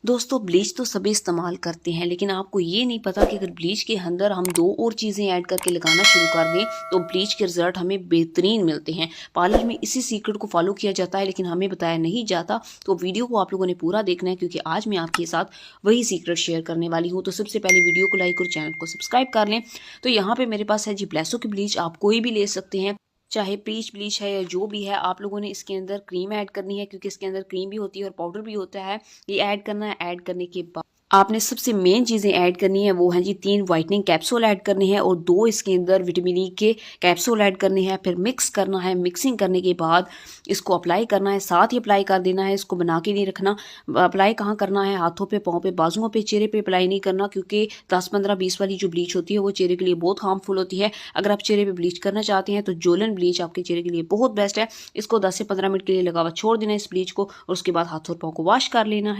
दोस्तों ब्लीच तो सभी इस्तेमाल करते हैं, लेकिन आपको ये नहीं पता कि अगर ब्लीच के अंदर हम 2 और चीज़ें ऐड करके लगाना शुरू कर दें तो ब्लीच के रिजल्ट हमें बेहतरीन मिलते हैं। पार्लर में इसी सीक्रेट को फॉलो किया जाता है, लेकिन हमें बताया नहीं जाता। तो वीडियो को आप लोगों ने पूरा देखना है, क्योंकि आज मैं आपके साथ वही सीक्रेट शेयर करने वाली हूँ। तो सबसे पहले वीडियो को लाइक और चैनल को सब्सक्राइब कर लें। तो यहाँ पे मेरे पास है जी ब्लेसो की ब्लीच। आप कोई भी ले सकते हैं, चाहे पीच ब्लीच है या जो भी है। आप लोगों ने इसके अंदर क्रीम ऐड करनी है, क्योंकि इसके अंदर क्रीम भी होती है और पाउडर भी होता है। ये ऐड करना है। ऐड करने के बाद आपने सबसे मेन चीज़ें ऐड करनी है, वो हैं जी 3 वाइटनिंग कैप्सूल ऐड करने हैं और 2 इसके अंदर विटामिन ई के कैप्सूल ऐड करने हैं। फिर मिक्स करना है। मिक्सिंग करने के बाद इसको अप्लाई करना है, साथ ही अप्लाई कर देना है। इसको बना के नहीं रखना। अप्लाई कहाँ करना है? हाथों पे, पाँव पे, बाजुओं पे, चेहरे पे अप्लाई नहीं करना, क्योंकि 10, 15, 20 वाली जो ब्लीच होती है वो चेहरे के लिए बहुत हार्मफुल होती है। अगर आप चेहरे पे ब्लीच करना चाहते हैं तो जोलन ब्लीच आपके चेहरे के लिए बहुत बेस्ट है। इसको 10 से 15 मिनट के लिए लगा हुआ छोड़ देना इस ब्लीच को, और उसके बाद हाथों और पाँव को वॉश कर लेना है।